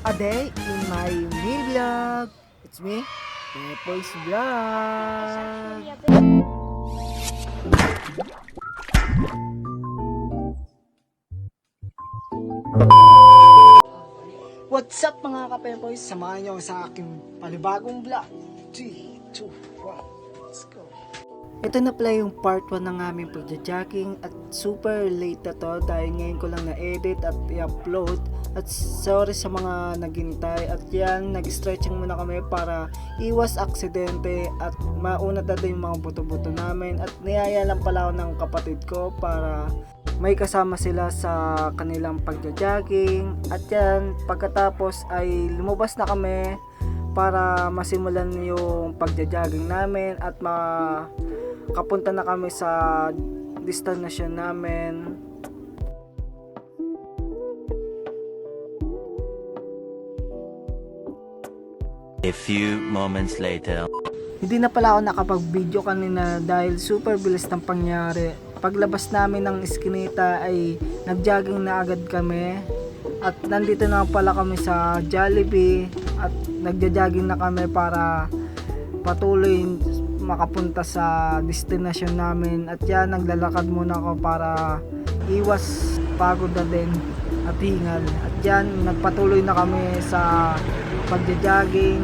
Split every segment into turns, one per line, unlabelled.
a day in my mini vlog. It's me, Pepoy's Vlog. What's up mga ka-Pepoys? Samahan niyo ako sa aking panibagong vlog. 3, 2, 1, let's go. Ito na pala yung part 1 ng aming pagja-jogging at super late na to dahil ngayon ko lang na-edit at i-upload. At sorry sa mga naghintay at yan, nag-stretching muna kami para iwas aksidente at maunat na din yung mga buto-buto namin. At niyaya lang pala ako ng kapatid ko para may kasama sila sa kanilang pagja-jogging. At yan, pagkatapos ay lumabas na kami para masimulan yung pagja-jogging namin at makapunta na kami sa destination namin.
A few moments later.
Hindi na pala ako nakapag-video kanina dahil super bilis ng pangyari. Paglabas namin ng Eskinita ay nag-jogging na agad kami. At nandito na pala kami sa Jollibee at nagja-jogging na kami para patuloy makapunta sa destination namin. At yan, naglalakad muna ako para iwas pagod na din at hingal. At yan, nagpatuloy na kami sa pagja-jogging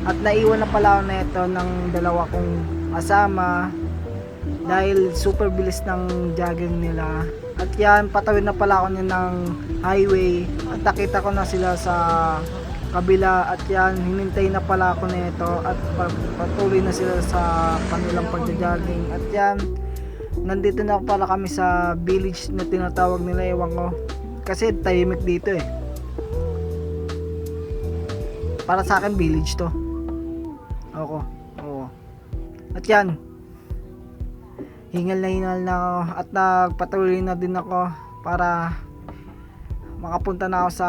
at naiwan na pala ako neto ng dalawa kong kasama dahil super bilis ng jogging nila. At yan, patawid na pala ako niya ng highway at nakita ko na sila sa kabila. At yan, hinintay na pala ako nito at patuloy na sila sa kanilang pagja-jogging. At yan, nandito na pala kami sa village na tinatawag nila, ewan ko kasi tahimik dito eh. Para sa akin village to. Oo. At yan, hingal na ako at nagpatuloy na din ako para makapunta na ako sa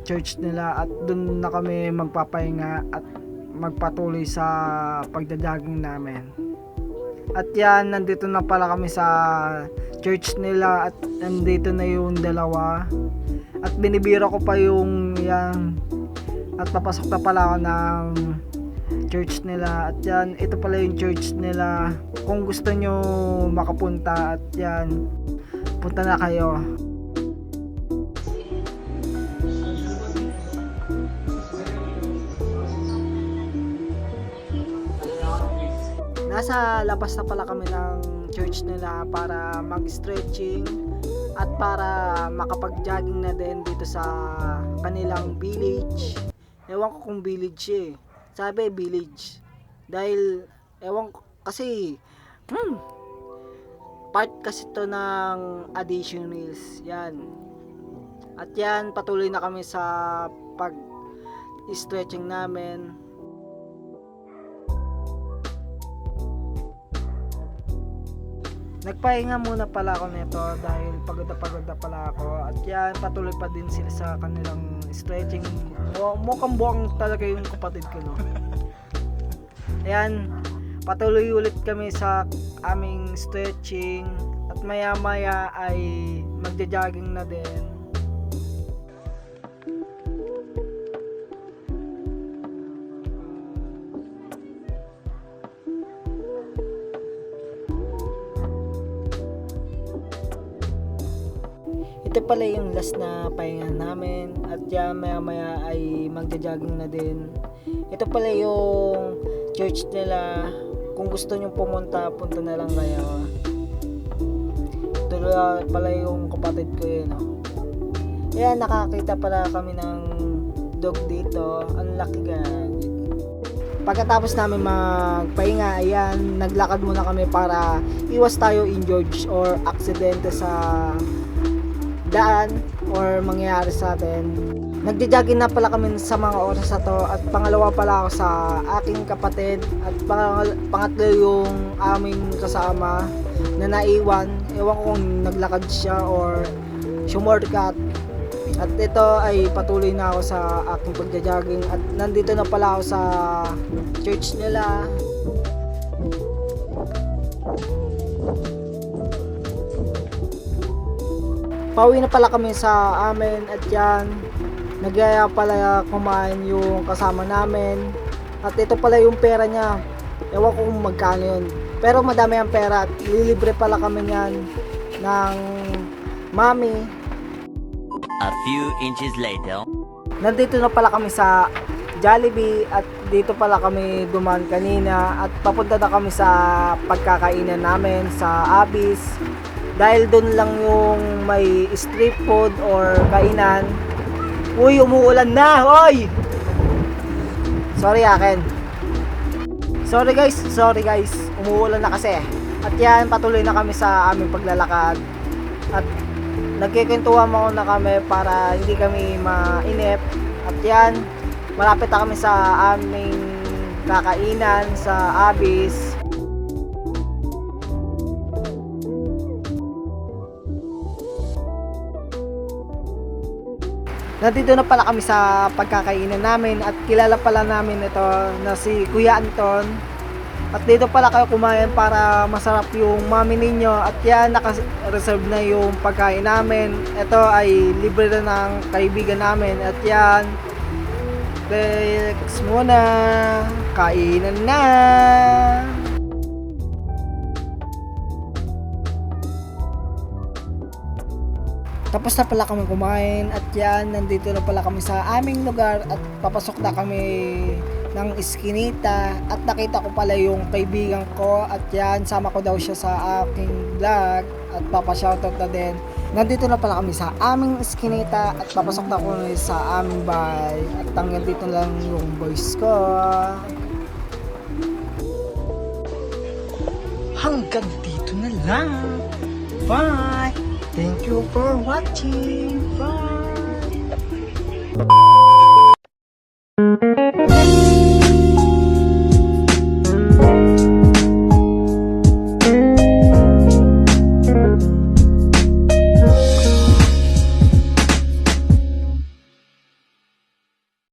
church nila at dun na kami magpapahinga at magpatuloy sa pagja-jogging namin. At yan, nandito na pala kami sa church nila at nandito na yung dalawa at binibira ko pa yung yan at papasok na pala ako ng church nila. At yan, ito pala yung church nila. Kung gusto nyo makapunta at yan, punta na kayo. Nasa labas na pala kami ng church nila para mag-stretching at para makapag-jogging na din dito sa kanilang village. Ewan ko kung village eh. Sabi village. Dahil ewan ko kasi part kasi to ng addition hills. Yan. At yan, patuloy na kami sa pag-stretching namin. Nagpahinga muna pala ako nito dahil pagod na pala ako. At yan, patuloy pa din sila sa kanilang stretching. Mukhang buwang talaga yung kapatid ko, no? Ayan, patuloy ulit kami sa aming stretching. At maya maya ay magja-jogging na din. Ito pala yung last na pahinga namin at yan, maya maya ay magja-jogging na din. Ito pala yung church nila. Kung gusto nyo pumunta, punta na lang kayo. Ito pala yung kapatid ko yun. Ayan, nakakita pala kami ng dog dito. Ang laki gan. Pagkatapos namin magpahinga, ayan, naglakad muna kami para iwas tayo injured or aksidente sa daan or mangyayari sa atin. Nagja-jogging na pala kami sa mga oras na to at pangalawa pala ako sa aking kapatid at pangatlo yung aming kasama na naiwan. Ewan ko kung naglakad siya or shortcut. At ito ay patuloy na ako sa aking pagja-jogging at nandito na pala ako sa church nila. Pauwi na pala kami sa amin at yan, Nagyaya pala kumain yung kasama namin. At ito pala yung pera niya. Ewan ko kung magkano yun. Pero madami ang pera at lilibre pala kami niyan ng mami.
A few inches later.
Nandito na pala kami sa Jollibee at dito pala kami dumaan kanina at papunta na kami sa pagkakainan namin sa Abis. Dahil doon lang yung may street food or kainan. Uy, umuulan na! Hoy! Sorry akin. Sorry guys. Umuulan na kasi. At yan, patuloy na kami sa aming paglalakad. At nagkikwentuhan muna kami para hindi kami mainip. At yan, malapit na kami sa aming kakainan sa Abis. Nandito na pala kami sa pagkakainan namin at kilala pala namin ito na si Kuya Anton. At dito pala kayo kumain para masarap yung mami ninyo. At yan, naka-reserve na yung pagkain namin. Ito ay libre na ng kaibigan namin. At yan, relax muna. Kainan na. Tapos na pala kami kumain at yan, nandito na pala kami sa aming lugar at papasok na kami ng Eskinita at nakita ko pala yung kaibigan ko at yan, sama ko daw siya sa aking vlog at papashoutout na din. Nandito na pala kami sa aming Eskinita at papasok na kami sa aming bahay at hanggang dito lang yung voice ko. Hanggang dito na lang. Bye! Thank you for watching. Bye!